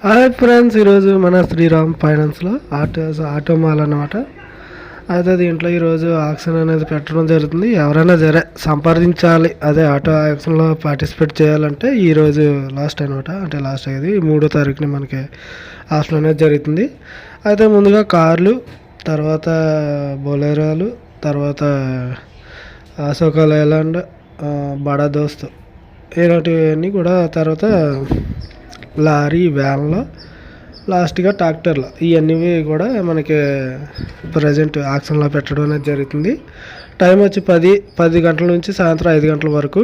Hi friends, ఈరోజు మన శ్రీరామ్ ఫైనాన్స్లో ఆటో మాల్ అన్నమాట. అయితే దీంట్లో ఈరోజు ఆక్షన్ అనేది పెట్టడం జరుగుతుంది. ఎవరైనా సంపాదించాలి, అదే ఆటో ఆక్షన్లో పార్టిసిపేట్ చేయాలంటే ఈరోజు లాస్ట్ అనమాట. అంటే లాస్ట్ అయ్యేది 3వ తారీఖున మనకి ఆక్షన్ అనేది జరుగుతుంది. అయితే ముందుగా కార్లు, తర్వాత బొలెరోలు, తర్వాత అశోక లేలాండ్, బడా దోస్త్ ఇలాంటివన్నీ కూడా, తర్వాత లారీ, వ్యాన్లో, లాస్ట్గా ట్రాక్టర్లు, ఇవన్నీ కూడా మనకి ప్రజెంట్ ఆక్షన్లో పెట్టడం అనేది జరుగుతుంది. టైం వచ్చి 10 గంటల నుంచి సాయంత్రం 5 గంటల వరకు.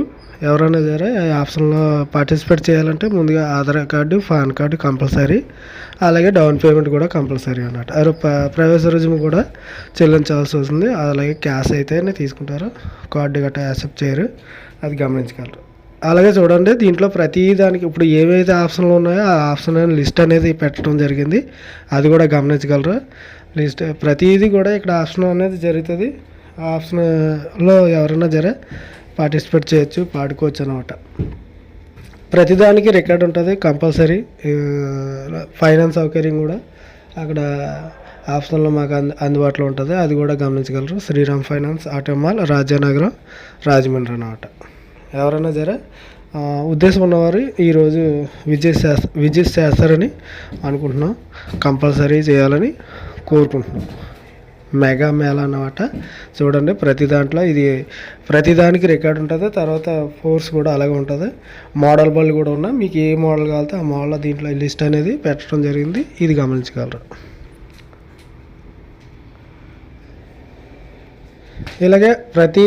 ఎవరైనా సరే ఈ ఆప్షన్లో పార్టిసిపేట్ చేయాలంటే ముందుగా Aadhaar card, pan card compulsory, అలాగే డౌన్ పేమెంట్ కూడా కంపల్సరీ అన్నమాట. ప్రవేశ రుజుము కూడా చెల్లించాల్సి వస్తుంది. అలాగే క్యాష్ అయితేనే తీసుకుంటారు, కార్డు గట్రా యాక్సెప్ట్ చేయరు, అది గమనించగలరు. అలాగే చూడండి, దీంట్లో ప్రతి దానికి ఇప్పుడు ఏవైతే ఆప్షన్లు ఉన్నాయో ఆ ఆప్షన్ లిస్ట్ అనేది పెట్టడం జరిగింది, అది కూడా గమనించగలరు. లిస్ట్ ప్రతిదీ కూడా ఇక్కడ ఆప్షన్ అనేది జరుగుతుంది. ఆ ఆప్షన్లో ఎవరైనా పార్టిసిపేట్ చేయొచ్చు, పాడుకోవచ్చు అనమాట. ప్రతిదానికి రికార్డ్ ఉంటుంది కంపల్సరీ. ఫైనాన్స్ సౌకర్యం కూడా అక్కడ ఆప్షన్లో మాకు అందుబాటులో ఉంటుంది, అది కూడా గమనించగలరు. Sriram finance auto mall, Rajanagaram, Rajahmundry అన్నమాట. ఎవరైనా ఉద్దేశం ఉన్నవారు ఈరోజు విజిట్ చేస్తారని అనుకుంటున్నాం. కంపల్సరీ చేయాలని కోరుకుంటున్నాం. మెగా మేళ అన్నమాట. చూడండి, ప్రతి దాంట్లో ప్రతిదానికి రికార్డ్ ఉంటుంది. తర్వాత ఫోర్స్ కూడా అలాగే ఉంటుంది. మోడల్ బళ్ళు కూడా ఉన్నాయి. మీకు ఏ మోడల్ కావాలితే ఆ మోడల్ దీంట్లో లిస్ట్ అనేది పెట్టడం జరిగింది, ఇది గమనించగలరు. ఇలాగే ప్రతి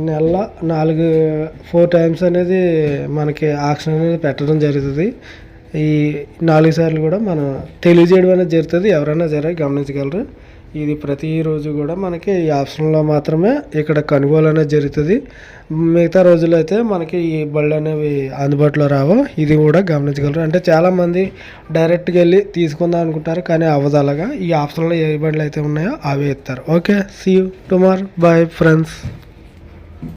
నెలలో 4 టైమ్స్ అనేది మనకి ఆక్షన్ అనేది పెట్టడం జరుగుతుంది. ఈ 4 సార్లు కూడా మనం తెలియజేయడం అనేది జరుగుతుంది. ఎవరైనా గమనించగలరు. ఇది ప్రతిరోజు కూడా మనకి ఈ ఆప్షన్లో మాత్రమే ఇక్కడ కొనుగోలు అనేది జరుగుతుంది. మిగతా రోజుల్లో అయితే మనకి ఈ బళ్ళు అనేవి అందుబాటులో రావు, ఇది కూడా గమనించగలరు. అంటే చాలామంది డైరెక్ట్గా వెళ్ళి తీసుకుందాం అనుకుంటారు, కానీ అవ్వదు. అలాగా ఈ ఆప్షన్లో ఏ బండ్లు అయితే ఉన్నాయో అవే ఇస్తారు. Okay, see you tomorrow, bye friends.